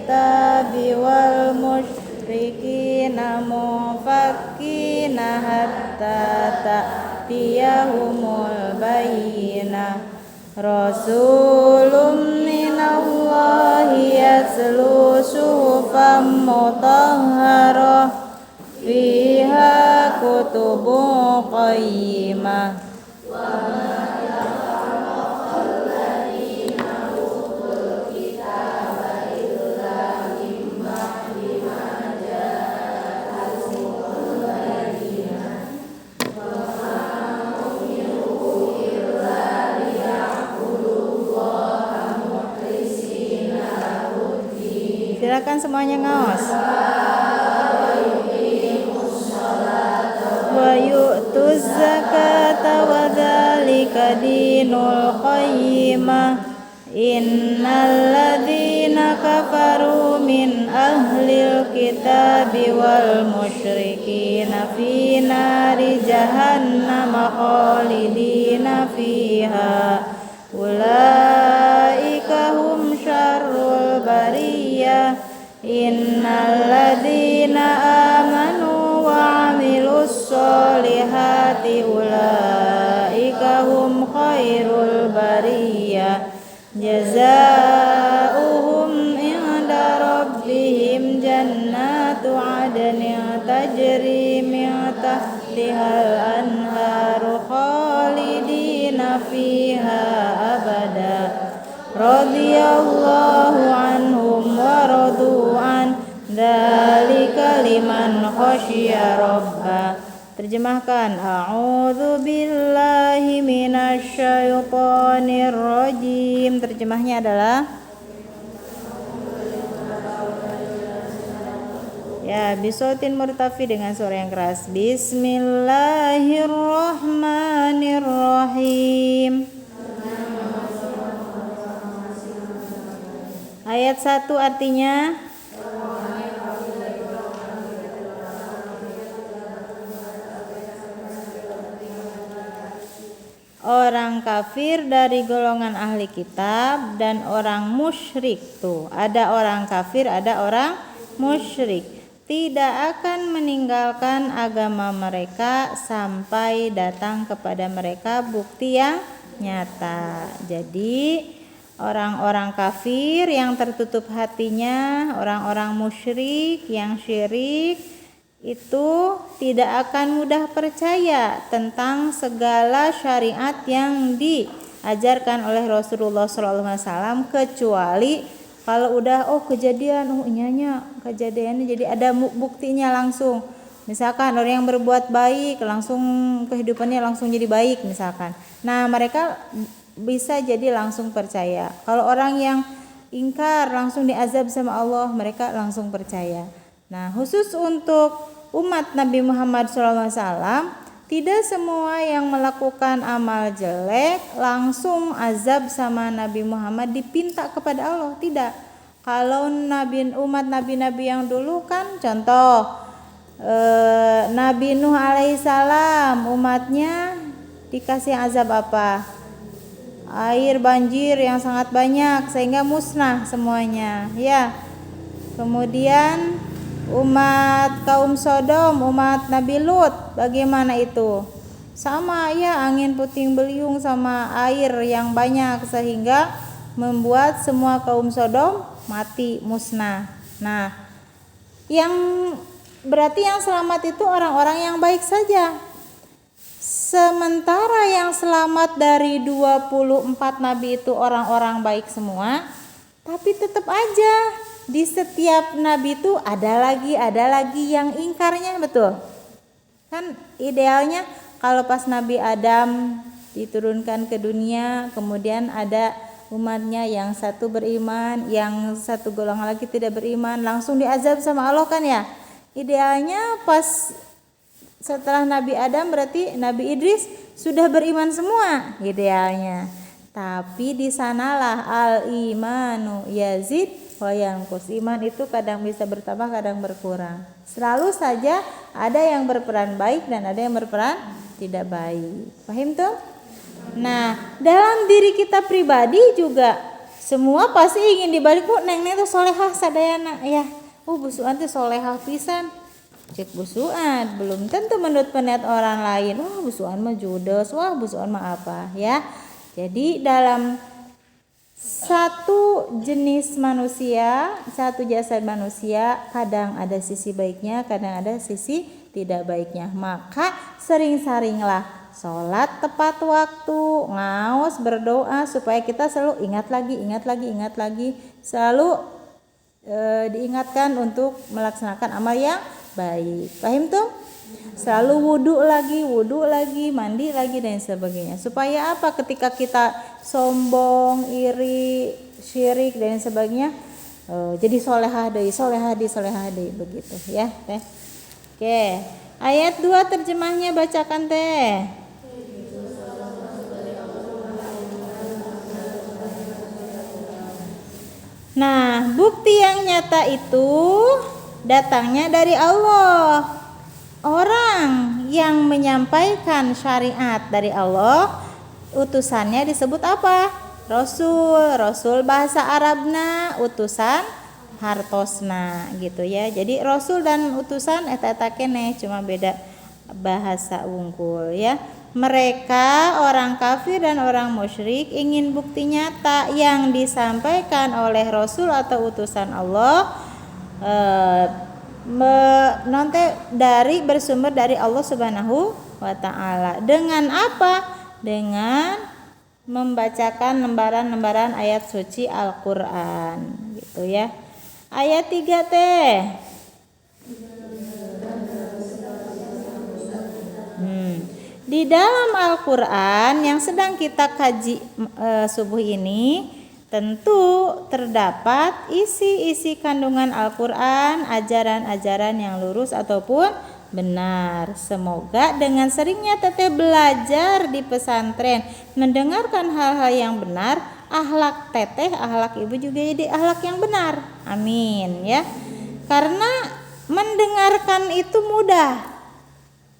kitabi wal musyrikina mufakkina hatta ta'tiyahumul bayyinah. Rasulun minallahi yatlu suhufan mutahharah fiha kutubun qayyimah. Silakan semuanya ngaos. Wa yu'tuz zakata wa dzalika dinul qayyimah. Innal ladzina kafaru min ahlil kitabi wal musyrikina fi nari jahannam khalidina fiha. Ulaika hum syarrul bariyah. Innal ladzina amanu wa 'amilus sholihati ulaika hum khairul bariyah. Jazaohum 'inda rabbihim jannatu 'adnin tajri min tahtihal anharu khalidina fiha abada. Radhiyallahu anhum wa radu an dzalika liman khasyiya rabbah. Terjemahkan. A'udzu billahi minasyaitonir rajim. Terjemahnya adalah ya, bisotin murtafi dengan suara yang keras. Bismillahirrahmanirrahim. Ayat 1 artinya orang kafir dari golongan ahli kitab dan orang musyrik. Tuh, ada orang kafir, ada orang musyrik. Tidak akan meninggalkan agama mereka sampai datang kepada mereka bukti yang nyata. Jadi orang-orang kafir yang tertutup hatinya, orang-orang musyrik yang syirik itu tidak akan mudah percaya tentang segala syariat yang diajarkan oleh Rasulullah SAW, kecuali kalau udah kejadian, nyanya kejadiannya jadi ada buktinya langsung. Misalkan orang yang berbuat baik langsung kehidupannya langsung jadi baik misalkan. Nah, mereka bisa jadi langsung percaya. Kalau orang yang ingkar langsung diazab sama Allah, mereka langsung percaya. Nah, khusus untuk umat Nabi Muhammad SAW, tidak semua yang melakukan amal jelek langsung azab sama Nabi Muhammad dipinta kepada Allah, tidak. Kalau umat nabi-nabi yang dulu kan, contoh Nabi Nuh alaihissalam, umatnya dikasih azab apa? Air banjir yang sangat banyak sehingga musnah semuanya, ya. Kemudian umat kaum Sodom, umat Nabi Lut, bagaimana itu? Sama ya, angin puting beliung sama air yang banyak sehingga membuat semua kaum Sodom mati, musnah. Nah, yang berarti yang selamat itu orang-orang yang baik saja. Sementara yang selamat dari 24 nabi itu orang-orang baik semua, tapi tetap aja di setiap nabi itu ada lagi yang ingkarnya, betul? Kan idealnya kalau pas Nabi Adam diturunkan ke dunia, kemudian ada umatnya yang satu beriman, yang satu golongan lagi tidak beriman, langsung diazab sama Allah kan ya? Idealnya pas setelah Nabi Adam berarti Nabi Idris sudah beriman semua idealnya. Tapi di sanalah al-imanu yazid wa yanqus. Iman itu kadang bisa bertambah, kadang berkurang. Selalu saja ada yang berperan baik dan ada yang berperan tidak baik. Paham tuh? Nah, dalam diri kita pribadi juga Semua pasti ingin dibalik neng tuh solehah sadayana ya. Busuan tuh solehah pisan. Cek busuan belum tentu menurut pendapat orang lain. Busuan mah judes, busuan mah apa ya. Jadi dalam satu jenis manusia, satu jasad manusia, kadang ada sisi baiknya, kadang ada sisi tidak baiknya. Maka sering-seringlah sholat tepat waktu, ngaos, berdoa supaya kita selalu ingat lagi, selalu diingatkan untuk melaksanakan amal yang baik. Paham tuh? Selalu wudhu lagi, mandi lagi dan sebagainya. Supaya apa? Ketika kita sombong, iri, syirik dan sebagainya, jadi solehah deui begitu ya teh. Oke, ayat 2 terjemahnya bacakan teh. Nah, bukti yang nyata itu datangnya dari Allah. Orang yang menyampaikan syariat dari Allah, utusannya disebut apa? Rasul. Rasul bahasa Arabna, utusan hartosna gitu ya. Jadi rasul dan utusan eta keneh, cuma beda bahasa unggul ya. Mereka orang kafir dan orang musyrik ingin bukti nyata yang disampaikan oleh rasul atau utusan Allah bersumber dari Allah Subhanahu wa taala. Dengan apa? Dengan membacakan lembaran-lembaran ayat suci Al-Qur'an gitu ya. Ayat 3 teh. Di dalam Al-Qur'an yang sedang kita kaji subuh ini tentu terdapat isi-isi kandungan Al-Qur'an, ajaran-ajaran yang lurus ataupun benar. Semoga dengan seringnya teteh belajar di pesantren, mendengarkan hal-hal yang benar, akhlak teteh, akhlak ibu juga jadi akhlak yang benar. Amin ya. Karena mendengarkan itu mudah,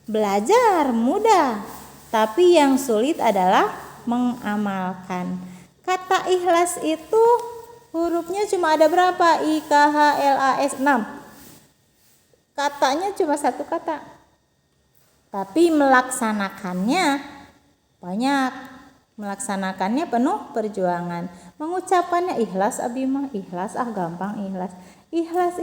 belajar mudah, tapi yang sulit adalah mengamalkan. Kata ikhlas itu hurufnya cuma ada berapa? IKHLAS 6. Katanya cuma satu kata, tapi melaksanakannya banyak. Melaksanakannya penuh perjuangan. Mengucapannya ikhlas abimah, ikhlas gampang ikhlas. Ikhlas.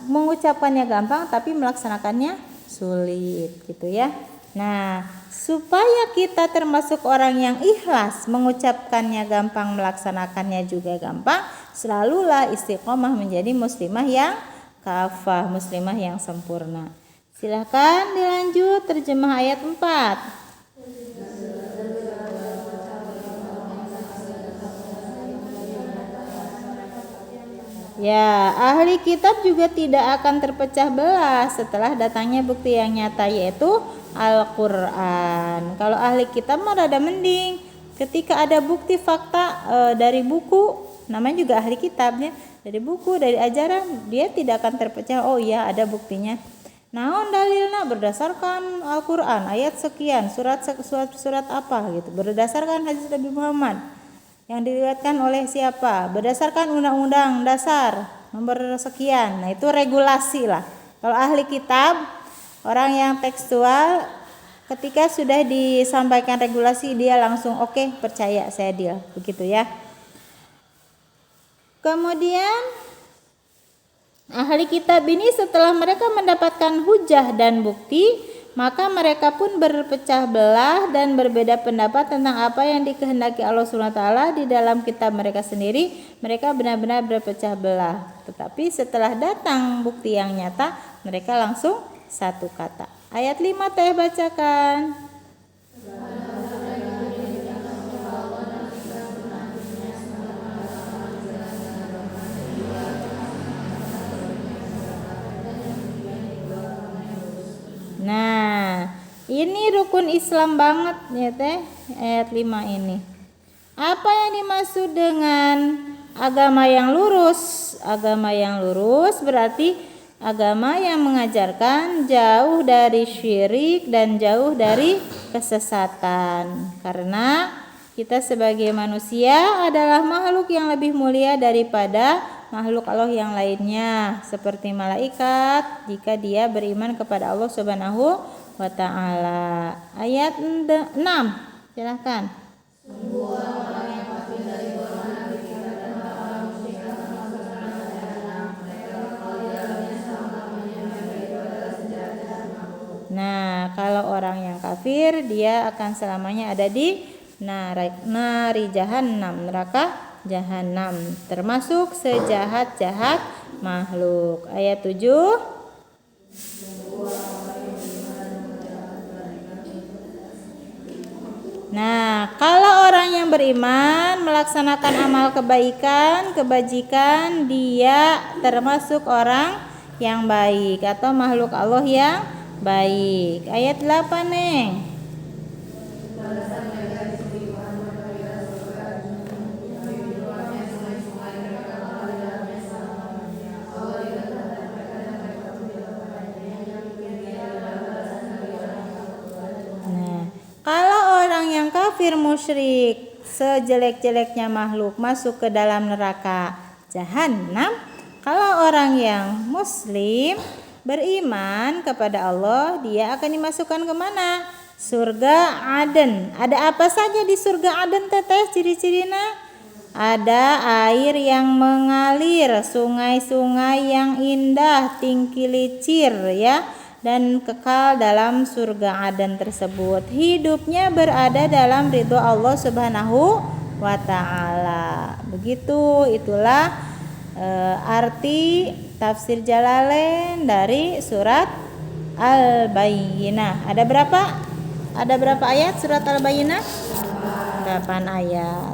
Mengucapannya gampang tapi melaksanakannya sulit gitu ya. Nah, supaya kita termasuk orang yang ikhlas, mengucapkannya gampang, melaksanakannya juga gampang, selalulah istiqomah menjadi muslimah yang kafah, muslimah yang sempurna. Silahkan dilanjut terjemah ayat 4. Ya, ahli kitab juga tidak akan terpecah belah setelah datangnya bukti yang nyata, yaitu Al-Qur'an. Kalau ahli kitab mah rada mending. Ketika ada bukti fakta dari buku, namanya juga ahli kitabnya, dari buku, dari ajaran, dia tidak akan terpecah. Oh iya, ada buktinya. Naon dalilna? Berdasarkan Al-Qur'an ayat sekian, surat apa gitu. Berdasarkan hadis Nabi Muhammad yang diriwayatkan oleh siapa? Berdasarkan undang-undang dasar nomor sekian. Nah, itu regulasi lah. Kalau ahli kitab, orang yang tekstual, ketika sudah disampaikan regulasi, dia langsung oke, percaya, saya deal, begitu ya. Kemudian ahli kitab ini setelah mereka mendapatkan hujah dan bukti, maka mereka pun berpecah belah dan berbeda pendapat tentang apa yang dikehendaki Allah SWT di dalam kitab mereka sendiri. Mereka benar-benar berpecah belah. Tetapi setelah datang bukti yang nyata, mereka langsung satu kata. Ayat 5 teh bacakan. Nah, ini rukun Islam banget ya teh, ayat 5 ini. Apa yang dimaksud dengan agama yang lurus? Agama yang lurus berarti agama yang mengajarkan jauh dari syirik dan jauh dari kesesatan. Karena kita sebagai manusia adalah makhluk yang lebih mulia daripada makhluk Allah yang lainnya, seperti malaikat jika dia beriman kepada Allah Subhanahu wa taala. Ayat 6. Silakan. Nah, kalau orang yang kafir dia akan selamanya ada di nari jahannam, neraka jahanam, termasuk sejahat-jahat makhluk. Ayat 7. Nah, kalau orang yang beriman melaksanakan amal kebaikan, kebajikan, dia termasuk orang yang baik atau makhluk Allah yang baik. Ayat 8, Neng. Nah, kalau orang yang kafir musyrik, sejelek-jeleknya makhluk masuk ke dalam neraka jahanam, kalau orang yang muslim beriman kepada Allah, dia akan dimasukkan kemana? Surga Aden. Ada apa saja di surga Aden, teteh? Ciri-cirina? Ada air yang mengalir, sungai-sungai yang indah, tingkilicir ya, dan kekal dalam surga Aden tersebut. Hidupnya berada dalam ridho Allah Subhanahu wa taala. Begitu, itulah arti tafsir Jalalain dari surat Al-Bayyinah. Ada berapa ayat surat Al-Bayyinah? 8 ayat.